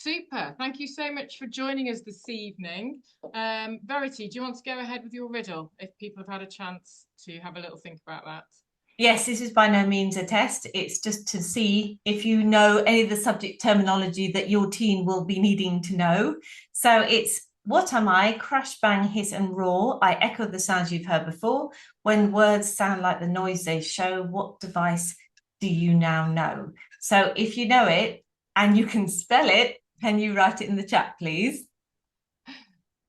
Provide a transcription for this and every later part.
Super. Thank you so much for joining us this evening. Verity, do you want to go ahead with your riddle if people have had a chance to have a little think about that? Yes, this is by no means a test. It's just to see if you know any of the subject terminology that your teen will be needing to know. So it's what am I? Crash, bang, hiss, and roar. I echo the sounds you've heard before. When words sound like the noise they show, what device do you now know? So if you know it and you can spell it, can you write it in the chat, please?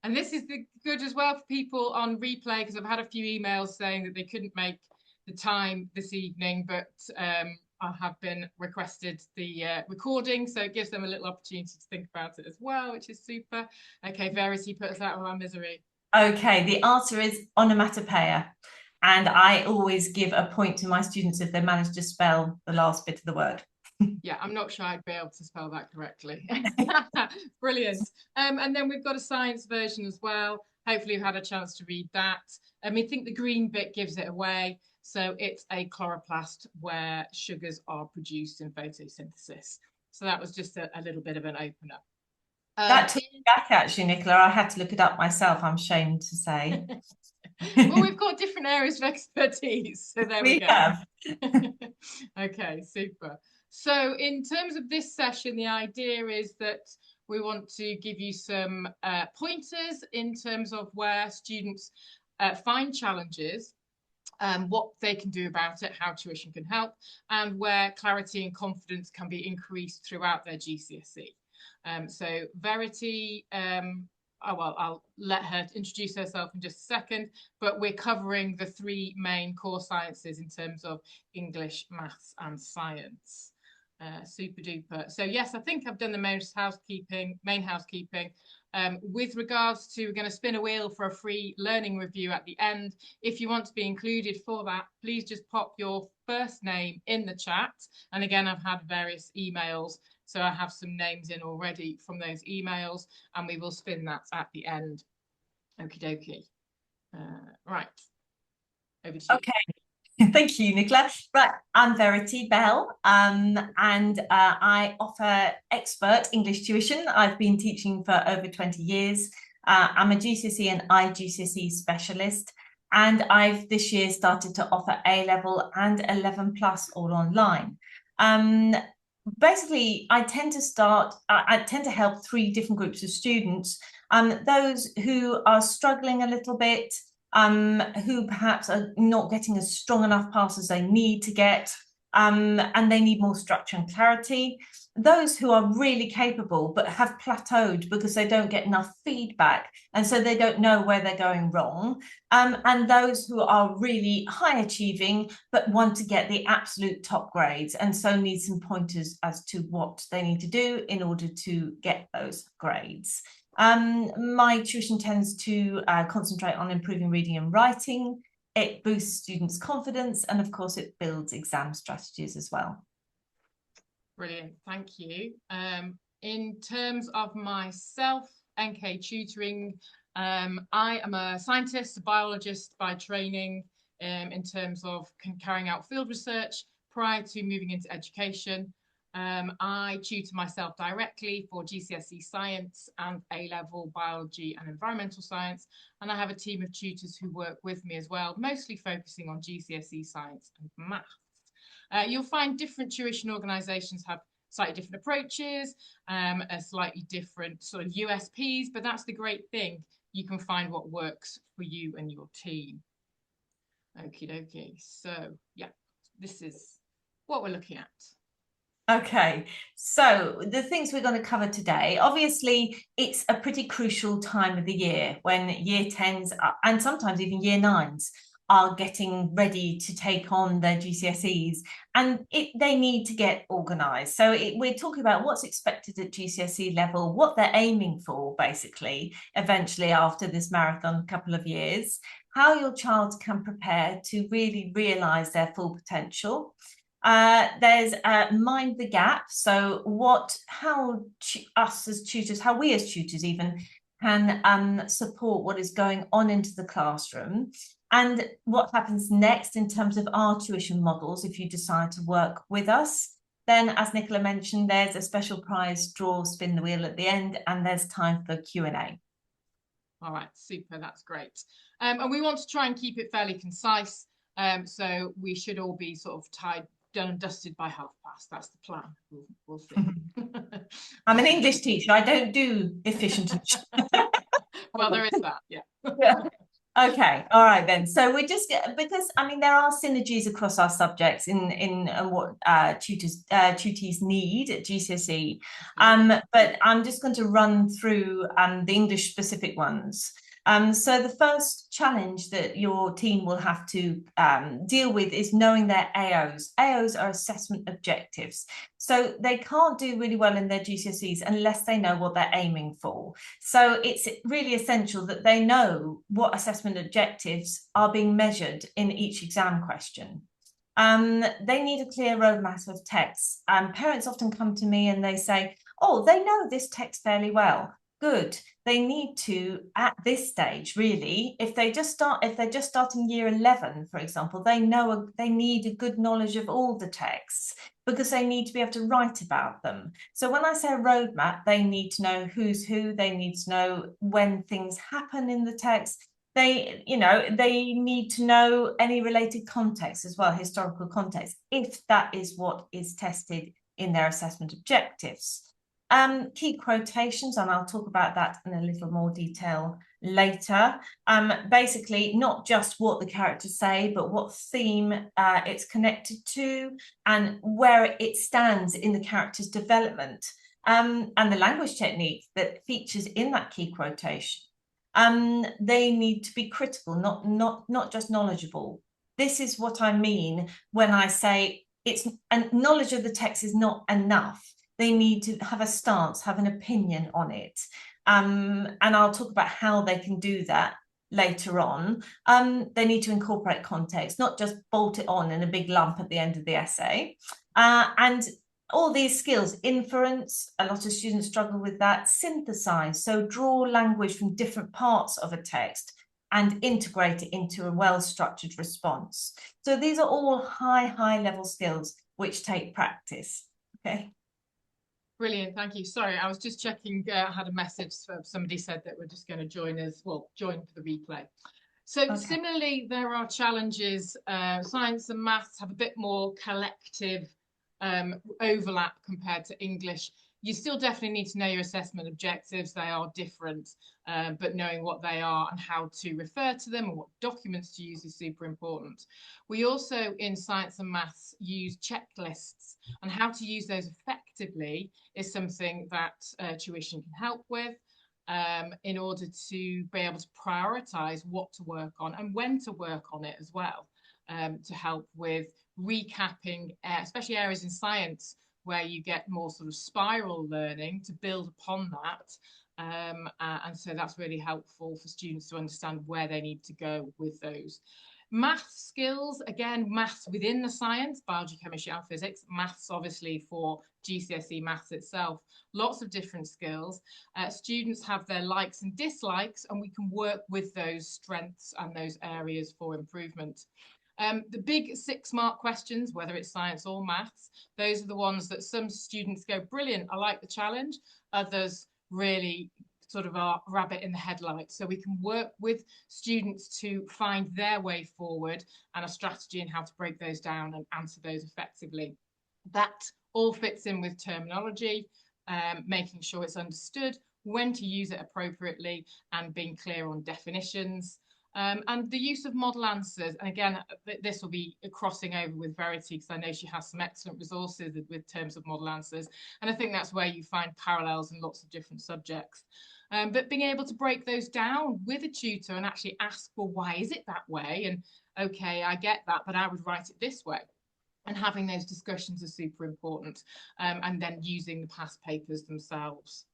And this is good as well for people on replay because I've had a few emails saying that they couldn't make the time this evening, but I have been requested the recording, so it gives them a little opportunity to think about it as well, which is super. Okay, Verity, put us out of our misery. Okay, the answer is onomatopoeia. And I always give a point to my students if they manage to spell the last bit of the word. Yeah, I'm not sure I'd be able to spell that correctly. Brilliant. And then we've got a science version as well. Hopefully you've had a chance to read that. I think the green bit gives it away. So it's a chloroplast where sugars are produced in photosynthesis. So that was just a little bit of an opener. That took me back actually, Nicola. I had to look it up myself, I'm ashamed to say. Well, we've got different areas of expertise. So there we We go. have. Okay, super. So in terms of this session, the idea is that we want to give you some pointers in terms of where students find challenges, what they can do about it, how tuition can help, and where clarity and confidence can be increased throughout their GCSE. So Verity, I'll let her introduce herself in just a second, but we're covering the three main core sciences in terms of English, maths, and science. Super duper. So yes, I think I've done the main housekeeping. With regards to, we're going to spin a wheel for a free learning review at the end. If you want to be included for that, please just pop your first name in the chat. And again, I've had various emails, so I have some names in already from those emails, and we will spin that at the end. Okie dokie. Right, over to you. Okay. Thank you, Nicola. Right, I'm Verity Bell, and I offer expert English tuition. I've been teaching for over 20 years. I'm a GCSE and IGCSE specialist, and I've this year started to offer A-level and 11 plus all online. Basically, I tend to help three different groups of students. Those who are struggling a little bit, who perhaps are not getting as strong enough pass as they need to get, and they need more structure and clarity. Those who are really capable but have plateaued because they don't get enough feedback, and so they don't know where they're going wrong. And those who are really high achieving but want to get the absolute top grades, and so need some pointers as to what they need to do in order to get those grades. My tuition tends to concentrate on improving reading and writing. It boosts students' confidence, and of course, it builds exam strategies as well. Brilliant, thank you. In terms of myself, NK tutoring, I am a scientist, a biologist by training, in terms of carrying out field research prior to moving into education. I tutor myself directly for GCSE Science and A-level Biology and Environmental Science, and I have a team of tutors who work with me as well, mostly focusing on GCSE Science and Maths. You'll find different tuition organisations have slightly different approaches, a slightly different sort of USPs, but that's the great thing. You can find what works for you and your team. Okie dokie. So yeah, this is what we're looking at. Okay, so the things we're going to cover today, obviously, it's a pretty crucial time of the year when year 10s and sometimes even year 9s are getting ready to take on their GCSEs, and they need to get organised. So we're talking about what's expected at GCSE level, what they're aiming for, basically, eventually after this marathon couple of years, how your child can prepare to really realise their full potential. There's mind the gap. So how us as tutors, how we as tutors even can support what is going on into the classroom, and what happens next in terms of our tuition models if you decide to work with us. Then, as Nicola mentioned, there's a special prize draw, spin the wheel at the end, and there's time for Q&A. All right, super, that's great. And we want to try and keep it fairly concise. So we should all be sort of done and dusted by past. That's the plan. We'll see. I'm an English teacher. I don't do efficient. Well, there is that, yeah. Yeah. Okay, all right then. So we just because I mean there are synergies across our subjects in what tutees need at GCSE. But I'm just going to run through the English specific ones. So the first challenge that your team will have to deal with is knowing their AOs. AOs are assessment objectives. So they can't do really well in their GCSEs unless they know what they're aiming for. So it's really essential that they know what assessment objectives are being measured in each exam question. They need a clear roadmap of text. Parents often come to me and they say, oh, they know this text fairly well. Good. They need to, at this stage, really, if they're just starting year 11, for example, they need a good knowledge of all the texts because they need to be able to write about them. So when I say a roadmap, they need to know who's who, they need to know when things happen in the text. They need to know any related context as well, historical context, if that is what is tested in their assessment objectives. Key quotations, and I'll talk about that in a little more detail later. Basically, not just what the characters say, but what theme it's connected to and where it stands in the character's development, and the language technique that features in that key quotation. They need to be critical, not just knowledgeable. This is what I mean when I say knowledge of the text is not enough. They need to have a stance, have an opinion on it. And I'll talk about how they can do that later on. They need to incorporate context, not just bolt it on in a big lump at the end of the essay. And all these skills, inference, a lot of students struggle with that, synthesize, so draw language from different parts of a text and integrate it into a well-structured response. So these are all high level skills which take practice, okay? Brilliant, thank you. Sorry, I was just checking, I had a message, somebody said that we're just going to join for the replay. So okay. Similarly, there are challenges. Science and maths have a bit more collective overlap compared to English. You still definitely need to know your assessment objectives. They are different, but knowing what they are and how to refer to them and what documents to use is super important. We also, in science and maths, use checklists, and how to use those effectively is something that tuition can help with in order to be able to prioritise what to work on and when to work on it as well, to help with recapping, especially areas in science where you get more sort of spiral learning, to build upon that. And so that's really helpful for students to understand where they need to go with those. Math skills, again, maths within the science, biology, chemistry and physics, maths obviously for GCSE maths itself, lots of different skills. Students have their likes and dislikes, and we can work with those strengths and those areas for improvement. The big 6-mark questions, whether it's science or maths, those are the ones that some students go, brilliant, I like the challenge. Others really sort of are rabbit in the headlights. So we can work with students to find their way forward and a strategy in how to break those down and answer those effectively. That all fits in with terminology, making sure it's understood, when to use it appropriately, and being clear on definitions. And the use of model answers, and again, this will be crossing over with Verity because I know she has some excellent resources with terms of model answers, and I think that's where you find parallels in lots of different subjects. But being able to break those down with a tutor and actually ask, well, why is it that way? And okay, I get that, but I would write it this way. And having those discussions are super important, and then using the past papers themselves.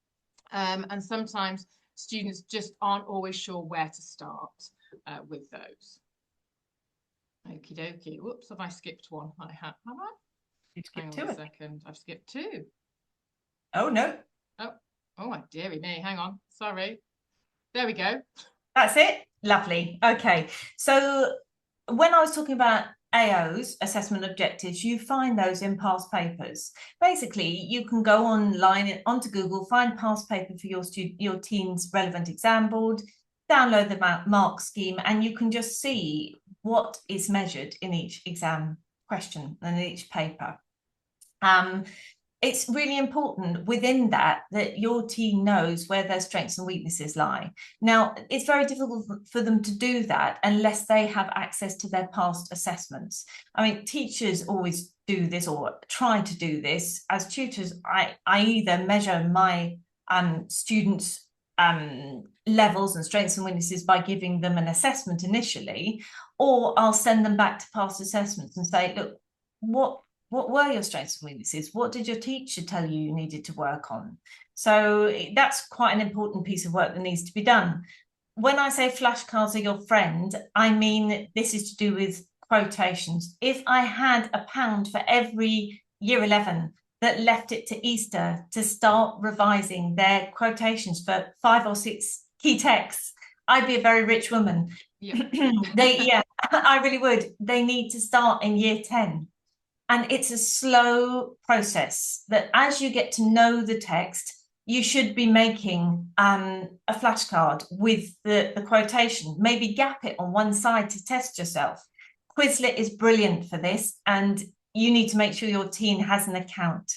And sometimes students just aren't always sure where to start with those. Okie dokie. Whoops, have I skipped one? I have I? You skipped hang on two. A second. I've skipped 2. Oh, no. Oh, dearie me. Hang on. Sorry. There we go. That's it. Lovely. Okay. So when I was talking about AOs, assessment objectives, you find those in past papers. Basically, you can go online onto Google, find past paper for your teen's relevant exam board, download the mark scheme, and you can just see what is measured in each exam question and each paper. It's really important within that your team knows where their strengths and weaknesses lie. Now, it's very difficult for them to do that unless they have access to their past assessments. I mean, teachers always do this or try to do this. As tutors, I either measure my students' levels and strengths and weaknesses by giving them an assessment initially, or I'll send them back to past assessments and say, look, what were your strengths and weaknesses? What did your teacher tell you you needed to work on? So that's quite an important piece of work that needs to be done. When I say flashcards are your friend, I mean this is to do with quotations. If I had £1 for every year 11 that left it to Easter to start revising their quotations for 5 or 6 key texts, I'd be a very rich woman. Yeah. I really would. They need to start in year 10. And it's a slow process that as you get to know the text, you should be making a flashcard with the quotation, maybe gap it on one side to test yourself. Quizlet is brilliant for this, and you need to make sure your teen has an account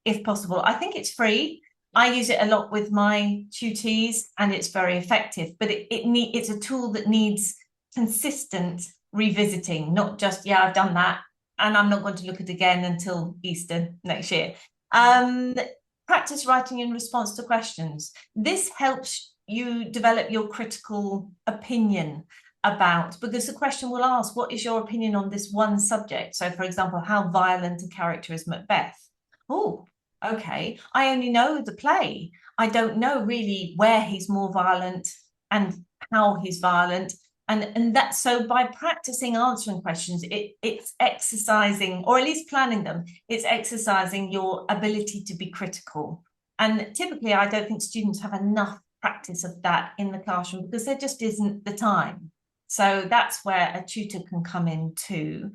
if possible. I think it's free. I use it a lot with my tutees and it's very effective, but it's a tool that needs consistent revisiting, not just, yeah, I've done that, and I'm not going to look at it again until Easter next year. Practice writing in response to questions. This helps you develop your critical opinion about, because the question will ask, what is your opinion on this one subject? So, for example, how violent a character is Macbeth? Oh, okay, I only know the play. I don't know really where he's more violent and how he's violent. And that, so by practicing answering questions, it's exercising, or at least planning them, it's exercising your ability to be critical. And typically, I don't think students have enough practice of that in the classroom because there just isn't the time. So that's where a tutor can come in too.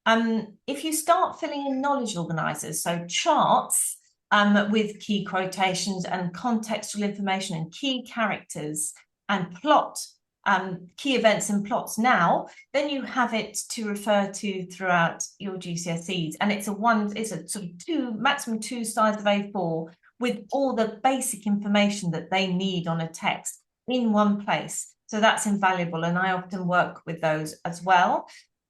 If you start filling in knowledge organisers, so charts with key quotations and contextual information and key characters and plot, key events and plots now, then you have it to refer to throughout your GCSEs. And it's a sort of maximum 2 sides of A4 with all the basic information that they need on a text in one place. So that's invaluable. And I often work with those as well.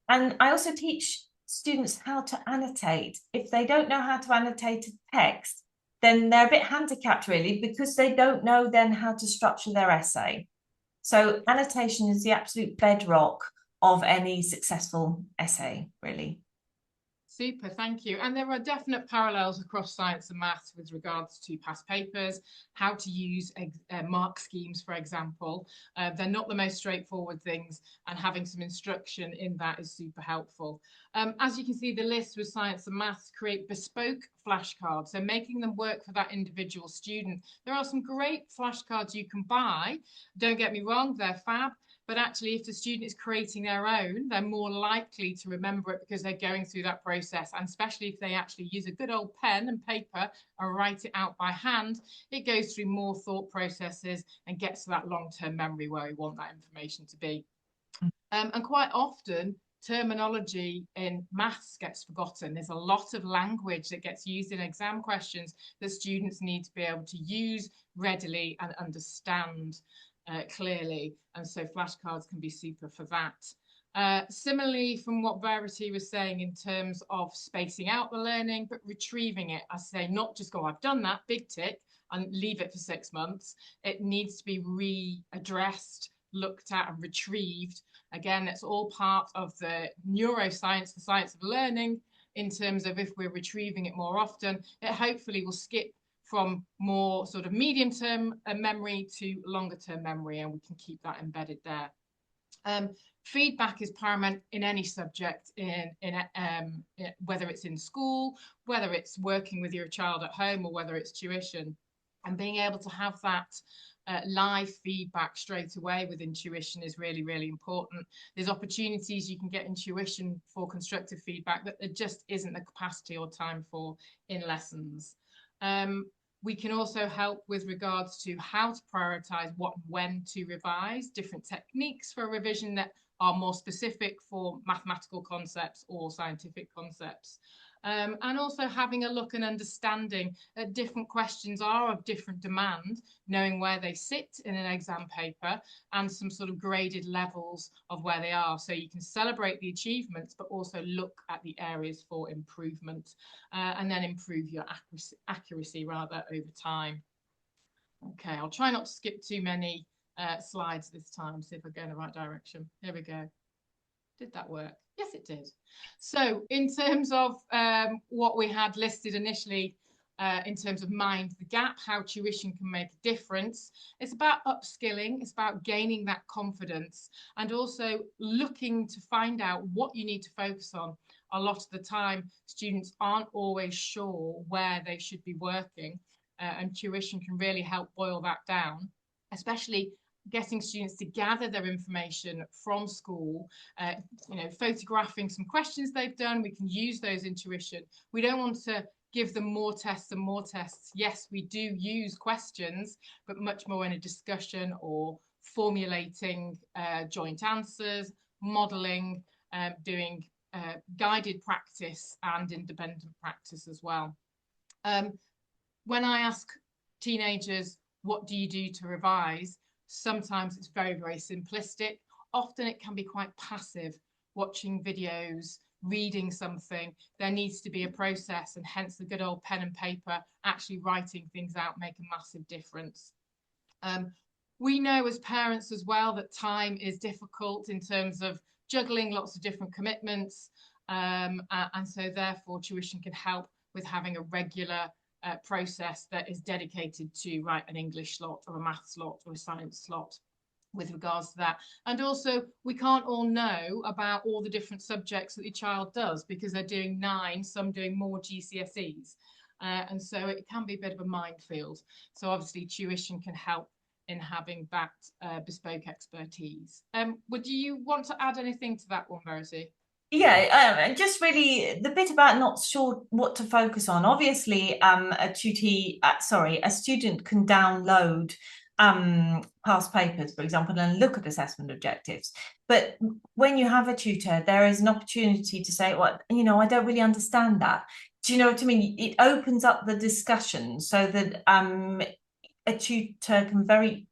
And I also teach students how to annotate. If they don't know how to annotate a text, then they're a bit handicapped really, because they don't know then how to structure their essay. So annotation is the absolute bedrock of any successful essay, really. Super, thank you. And there are definite parallels across science and maths with regards to past papers, how to use mark schemes, for example. They're not the most straightforward things, and having some instruction in that is super helpful. As you can see, the list with science and maths create bespoke flashcards, so making them work for that individual student. There are some great flashcards you can buy. Don't get me wrong, they're fab. But actually, if the student is creating their own, they're more likely to remember it because they're going through that process. And especially if they actually use a good old pen and paper and write it out by hand, it goes through more thought processes and gets to that long-term memory where we want that information to be. And quite often, terminology in maths gets forgotten. There's a lot of language that gets used in exam questions that students need to be able to use readily and understand clearly, and so flashcards can be super for that. Similarly, from what Verity was saying in terms of spacing out the learning, but retrieving it, I say not just go, I've done that, big tick, and leave it for 6 months. It needs to be readdressed, looked at and retrieved. Again, it's all part of the neuroscience, the science of learning, in terms of if we're retrieving it more often, it hopefully will skip from more sort of medium-term memory to longer-term memory, and we can keep that embedded there. Feedback is paramount in any subject, whether it's in school, whether it's working with your child at home, or whether it's tuition. And being able to have that live feedback straight away with intuition is really, really important. There's opportunities you can get intuition for constructive feedback that there just isn't the capacity or time for in lessons. We can also help with regards to how to prioritize what and when to revise, different techniques for revision that are more specific for mathematical concepts or scientific concepts. And also having a look and understanding that different questions are of different demand, knowing where they sit in an exam paper and some sort of graded levels of where they are. So you can celebrate the achievements, but also look at the areas for improvement and then improve your accuracy rather over time. Okay, I'll try not to skip too many slides this time, see if I go in the right direction. Here we go. Did that work? Yes, it did. So in terms of what we had listed initially, in terms of mind the gap, how tuition can make a difference, it's about upskilling, it's about gaining that confidence and also looking to find out what you need to focus on. A lot of the time, students aren't always sure where they should be working, and tuition can really help boil that down, especially getting students to gather their information from school, photographing some questions they've done. We can use those in tuition. We don't want to give them more tests and more tests. Yes, we do use questions, but much more in a discussion or formulating joint answers, modelling, doing guided practice and independent practice as well. When I ask teenagers, what do you do to revise? Sometimes it's very, very simplistic. Often it can be quite passive, watching videos, reading something. There needs to be a process, and hence the good old pen and paper, actually writing things out make a massive difference. We know as parents as well that time is difficult in terms of juggling lots of different commitments. And so therefore tuition can help with having a regular process that is dedicated to write an English slot or a math slot or a science slot with regards to that. And also we can't all know about all the different subjects that the child does because they're doing 9, some doing more GCSEs. And so it can be a bit of a minefield. So obviously tuition can help in having that bespoke expertise. Would you want to add anything to that one, Verity? Yeah, just really the bit about not sure what to focus on. Obviously, a student can download past papers, for example, and look at assessment objectives. But when you have a tutor, there is an opportunity to say, well, I don't really understand that. Do you know what I mean? It opens up the discussion so that a tutor can very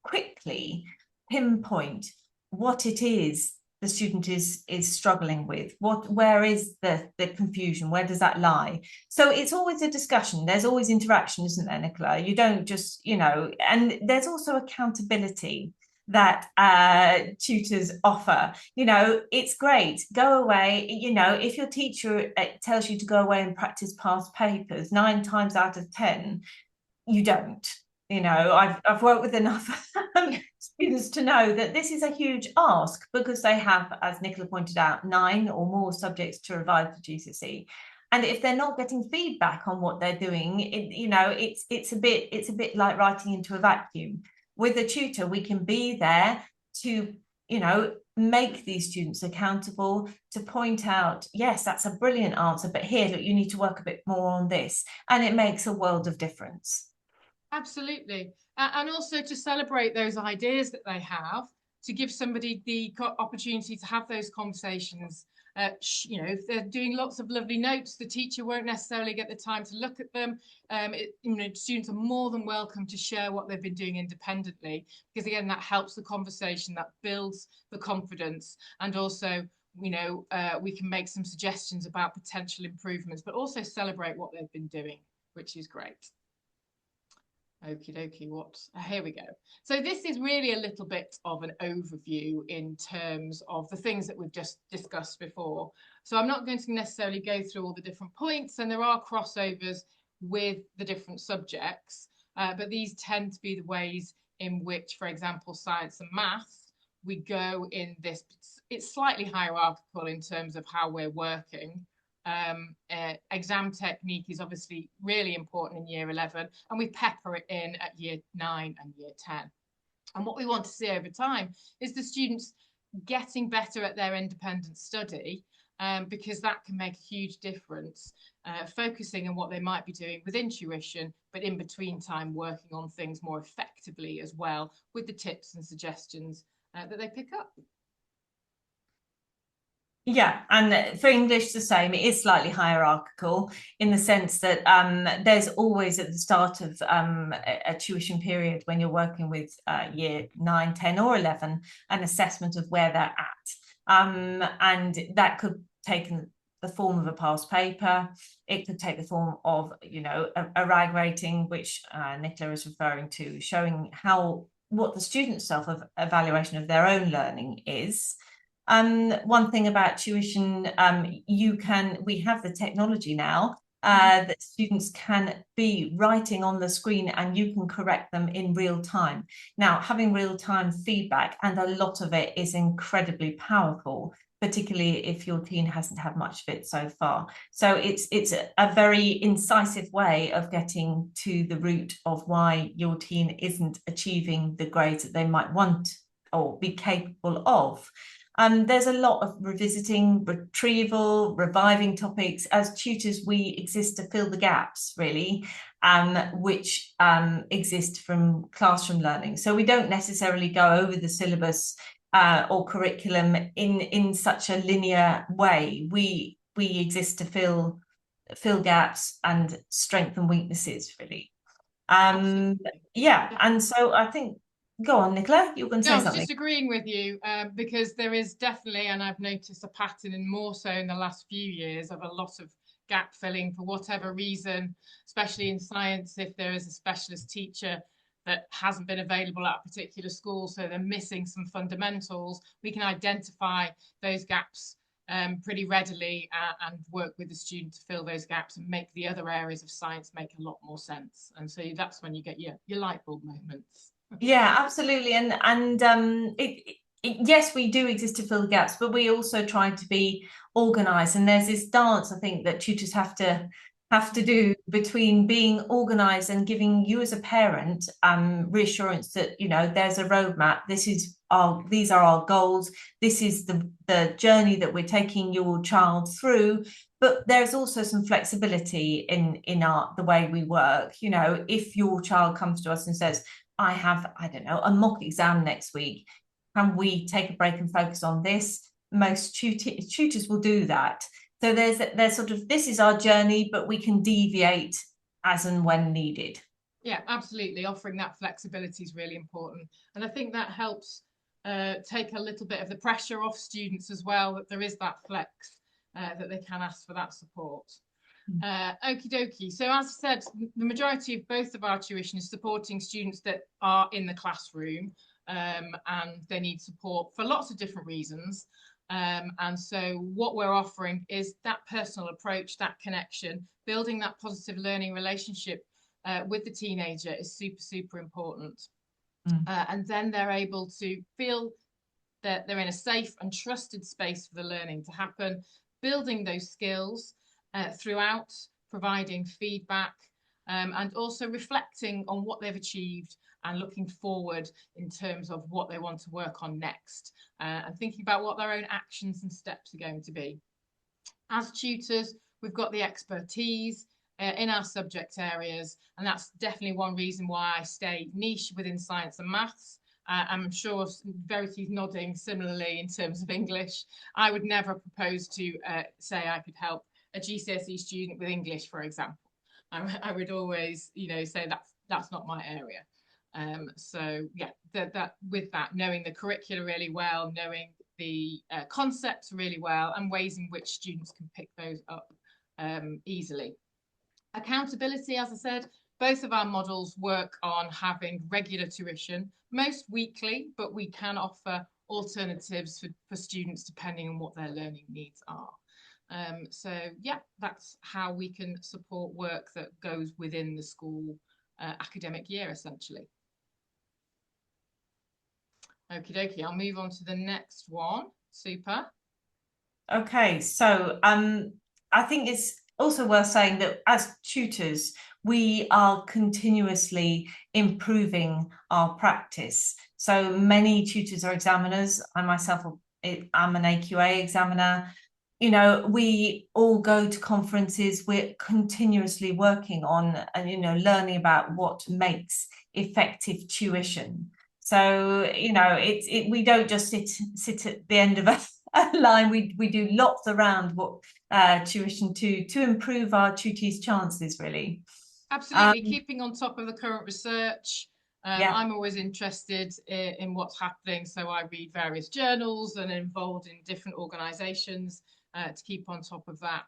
quickly pinpoint what it is the student is struggling with. Where is the confusion? Where does that lie? So it's always a discussion. There's always interaction, isn't there, Nicola? You don't just, and there's also accountability that tutors offer. It's great. Go away. If your teacher tells you to go away and practice past papers, 9 times out of 10, you don't. I've worked with enough students to know that this is a huge ask because they have, as Nicola pointed out, 9 or more subjects to revise for GCSE. And if they're not getting feedback on what they're doing, it's a bit like writing into a vacuum. With a tutor, we can be there to, make these students accountable, to point out, yes, that's a brilliant answer, but here, look, you need to work a bit more on this. And it makes a world of difference. Absolutely. And also to celebrate those ideas that they have, to give somebody the opportunity to have those conversations. If they're doing lots of lovely notes, the teacher won't necessarily get the time to look at them. Students are more than welcome to share what they've been doing independently, because again, that helps the conversation, that builds the confidence. And also, we can make some suggestions about potential improvements, but also celebrate what they've been doing, which is great. Okie dokie, here we go. So this is really a little bit of an overview in terms of the things that we've just discussed before. So I'm not going to necessarily go through all the different points, and there are crossovers with the different subjects, but these tend to be the ways in which, for example, science and maths, we go in this, it's slightly hierarchical in terms of how we're working. Exam technique is obviously really important in year 11, and we pepper it in at year 9 and year 10. And what we want to see over time is the students getting better at their independent study, because that can make a huge difference, focusing on what they might be doing within tuition, but in between time working on things more effectively as well with the tips and suggestions that they pick up. Yeah, and for English, the same. It is slightly hierarchical in the sense that there's always at the start of a tuition period when you're working with year 9, 10, or 11, an assessment of where they're at. And that could take the form of a past paper. It could take the form of, a RAG rating, which Nicola is referring to, showing what the student's self-evaluation of their own learning is. One thing about tuition, we have the technology now that students can be writing on the screen and you can correct them in real time. Now, having real-time feedback, and a lot of it is incredibly powerful, particularly if your teen hasn't had much of it so far. So it's a very incisive way of getting to the root of why your teen isn't achieving the grades that they might want or be capable of. There's a lot of revisiting, retrieval, reviving topics. As tutors, we exist to fill the gaps, really, which exist from classroom learning. So we don't necessarily go over the syllabus or curriculum in such a linear way. We exist to fill gaps and strengths and weaknesses, really. Yeah, and so I think, go on, Nicola, you were going to say something. I was just agreeing with you, because there is definitely, and I've noticed a pattern, and more so in the last few years, of a lot of gap filling for whatever reason, especially in science. If there is a specialist teacher that hasn't been available at a particular school, so they're missing some fundamentals, we can identify those gaps pretty readily, and work with the student to fill those gaps and make the other areas of science make a lot more sense. And so that's when you get your light bulb moments. Yeah, absolutely. And yes, we do exist to fill the gaps, but we also try to be organized. And there's this dance, I think, that tutors have to do between being organized and giving you as a parent reassurance that, there's a roadmap. These are our goals. This is the journey that we're taking your child through. But there's also some flexibility in the way we work. If your child comes to us and says, I don't know, a mock exam next week, can we take a break and focus on this? Most tutors will do that. So there's sort of, this is our journey, but we can deviate as and when needed. Yeah, absolutely. Offering that flexibility is really important. And I think that helps take a little bit of the pressure off students as well, that there is that flex, that they can ask for that support. Okie dokie. So as I said, the majority of both of our tuition is supporting students that are in the classroom, and they need support for lots of different reasons. And so what we're offering is that personal approach, that connection, building that positive learning relationship with the teenager is super, super important. And then they're able to feel that they're in a safe and trusted space for the learning to happen, building those skills throughout, providing feedback, and also reflecting on what they've achieved and looking forward in terms of what they want to work on next, and thinking about what their own actions and steps are going to be. As tutors, we've got the expertise in our subject areas, and that's definitely one reason why I stay niche within science and maths. I'm sure Verity's nodding similarly in terms of English. I would never propose to say I could help a GCSE student with English, for example. I would always, say that's not my area. So yeah, with that, knowing the curricula really well, knowing the concepts really well, and ways in which students can pick those up easily. Accountability, as I said, both of our models work on having regular tuition, most weekly, but we can offer alternatives for students depending on what their learning needs are. So yeah, that's how we can support work that goes within the school academic year, essentially. Okie dokie, I'll move on to the next one. Super. Okay, so I think it's also worth saying that as tutors, we are continuously improving our practice. So many tutors are examiners. I myself am an AQA examiner. You know, we all go to conferences. We're continuously working on and, you know, learning about what makes effective tuition. So, you know, we don't just sit at the end of a line. We do lots around what tuition to improve our tutees' chances, really. Absolutely, keeping on top of the current research. Yeah. I'm always interested in what's happening, so I read various journals and involved in different organisations to keep on top of that.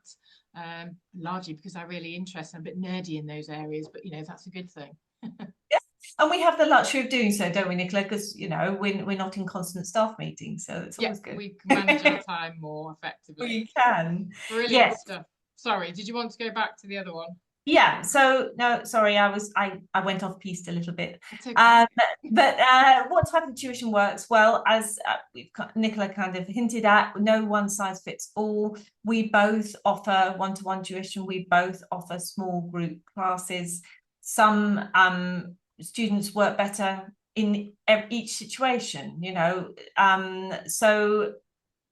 Largely because I'm really interested, I'm a bit nerdy in those areas, but you know, that's a good thing. Yeah. And we have the luxury of doing so, don't we, Nicola? Because, you know, we're not in constant staff meetings, so it's Yeah, always good. we can manage our time more effectively. We can. Brilliant Yes. stuff. Sorry, did you want to go back to the other one? Yeah, so no, sorry, I went off piste a little bit. It's okay. But what type of tuition works? Well, as Nicola kind of hinted at, no one size fits all. We both offer one-to-one tuition. We both offer small group classes. Some students work better in each situation, you know.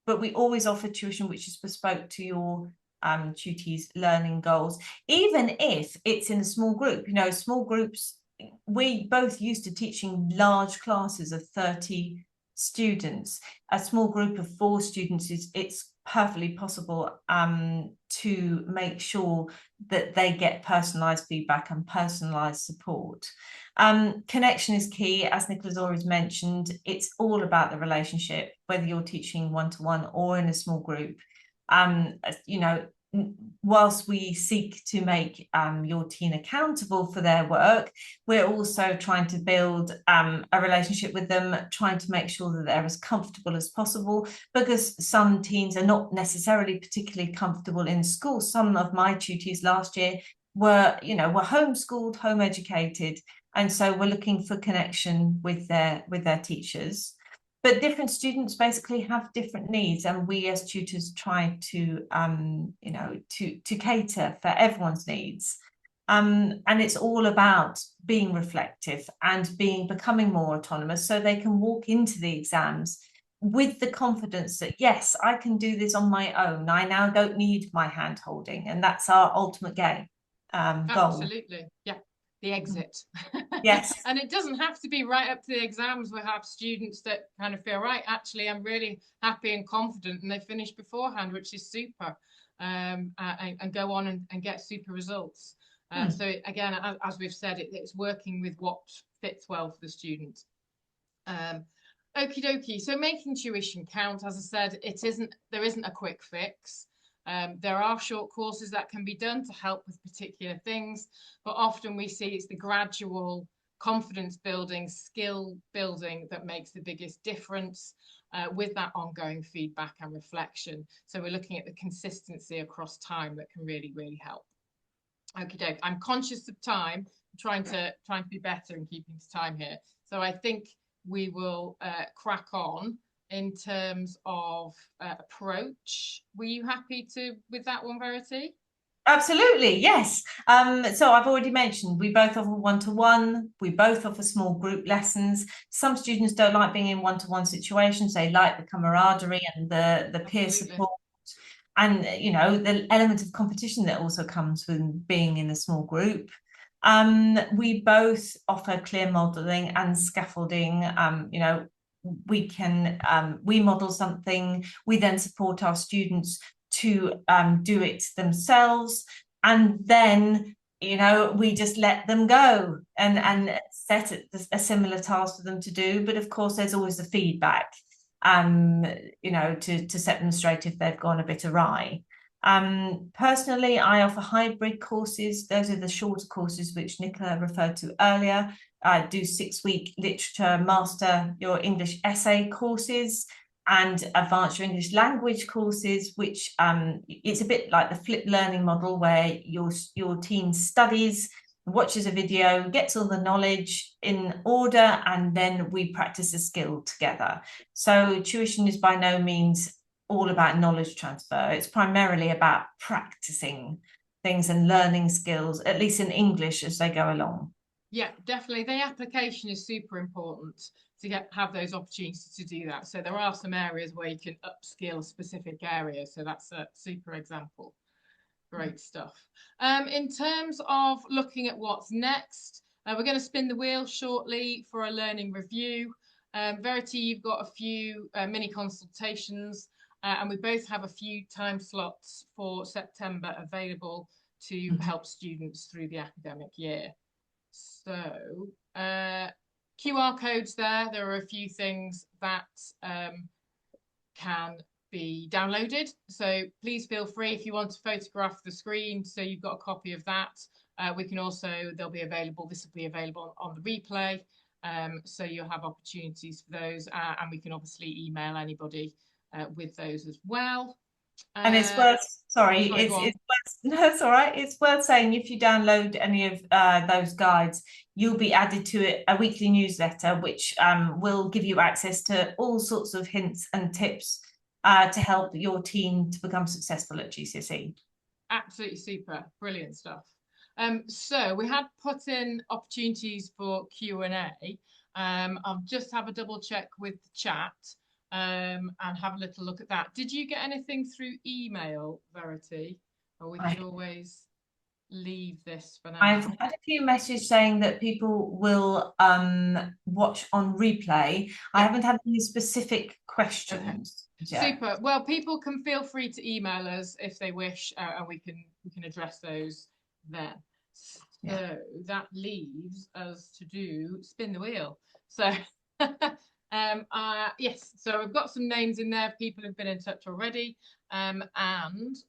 But we always offer tuition which is bespoke to your tutees' learning goals, even if it's in a small group. You know, small groups, we both used to teaching large classes of 30 students. A small group of 4 students it's perfectly possible to make sure that they get personalized feedback and personalized support. Connection is key, as Nicola's already mentioned. It's all about the relationship, whether you're teaching one-to-one or in a small group. You know, whilst we seek to make your teen accountable for their work, we're also trying to build a relationship with them, trying to make sure that they're as comfortable as possible, because some teens are not necessarily particularly comfortable in school. Some of my tutees last year were homeschooled, home educated, and so we're looking for connection with their teachers. But different students basically have different needs, and we as tutors try to to cater for everyone's needs. And it's all about being reflective and becoming more autonomous, so they can walk into the exams with the confidence that, yes, I can do this on my own. I now don't need my hand holding, and that's our ultimate goal. Absolutely, yeah. The exit. Yes. And it doesn't have to be right up to the exams. We have students that kind of feel, right, actually, I'm really happy and confident, and they finish beforehand, which is super, and go on and get super results. So again, as we've said, it's working with what fits well for the student. Okie dokie. So making tuition count, as I said, there isn't a quick fix. There are short courses that can be done to help with particular things, but often we see it's the gradual confidence building, skill building that makes the biggest difference with that ongoing feedback and reflection. So we're looking at the consistency across time that can really, really help. Okie doke. I'm conscious of time, trying to be better and keeping to time here. So I think we will crack on in terms of approach. Were you happy with that one, Verity? Absolutely, yes. So I've already mentioned we both offer one-to-one, we both offer small group lessons. Some students don't like being in one-to-one situations, they like the camaraderie and the peer support, and you know, the element of competition that also comes with being in a small group. We both offer clear modelling and scaffolding. You know, we model something, we then support our students to do it themselves, and then, you know, we just let them go and set a similar task for them to do. But of course, there's always the feedback, you know, to set them straight if they've gone a bit awry. Personally, I offer hybrid courses. Those are the shorter courses which Nicola referred to earlier. I do 6-week literature master your English essay courses and advanced your English language courses, which it's a bit like the flipped learning model, where your teen studies, watches a video, gets all the knowledge in order, and then we practice a skill together. So tuition is by no means all about knowledge transfer. It's primarily about practicing things and learning skills, at least in English, as they go along. Yeah, definitely. The application is super important to have those opportunities to do that. So there are some areas where you can upskill specific areas. So that's a super example. Great stuff. In terms of looking at what's next, we're going to spin the wheel shortly for a learning review. Verity, you've got a few mini consultations, and we both have a few time slots for September available to help students through the academic year. So QR codes there. There are a few things that can be downloaded. So please feel free if you want to photograph the screen so you've got a copy of that. We can also, they'll be available, this will be available on the replay. So you'll have opportunities for those, and we can obviously email anybody with those as well. And it's worth, it's worth, no, it's all right. It's worth saying if you download any of those guides, you'll be added to a weekly newsletter, which will give you access to all sorts of hints and tips to help your team to become successful at GCSE. Absolutely super, brilliant stuff. So we had put in opportunities for Q&A. I'll just have a double check with the chat. And have a little look at that. Did you get anything through email, Verity? Or we could always leave this for now. I've had a few messages saying that people will watch on replay. I haven't had any specific questions. Okay. Super. Well, people can feel free to email us if they wish, and we can address those then. So that leaves us to do spin the wheel. So yes, so I've got some names in there. People have been in touch already. And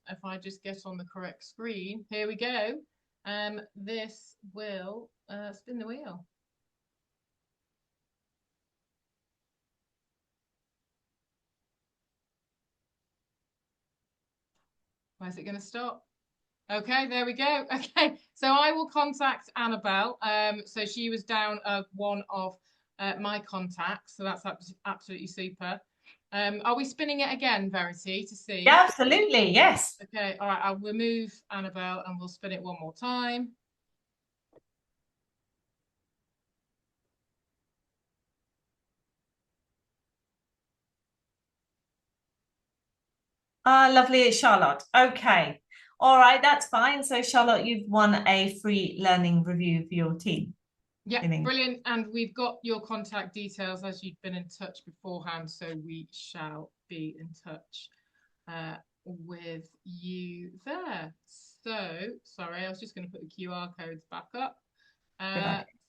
if I just get on the correct screen, here we go. This will spin the wheel. Where's it going to stop? Okay, there we go. Okay, so I will contact Annabelle. So she was down as one of my contacts, so that's absolutely super. Are we spinning it again, Verity, to see? Yeah, absolutely, yes. Okay, all right, I'll remove Annabelle and we'll spin it one more time. Lovely, it's Charlotte. Okay. All right, that's fine. So Charlotte, you've won a free learning review for your team. Yeah, brilliant. And we've got your contact details as you've been in touch beforehand. So we shall be in touch with you there. So, sorry, I was just going to put the QR codes back up.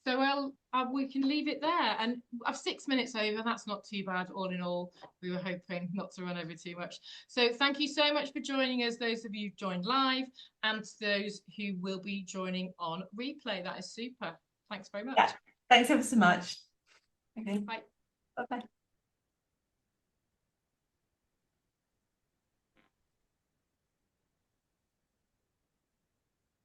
So we can leave it there. And I've 6 minutes over. That's not too bad. All in all, we were hoping not to run over too much. So thank you so much for joining us, those of you who've joined live, and those who will be joining on replay. That is super. Thanks very much. Yeah. Thanks ever so much. Okay. Bye. Bye-bye.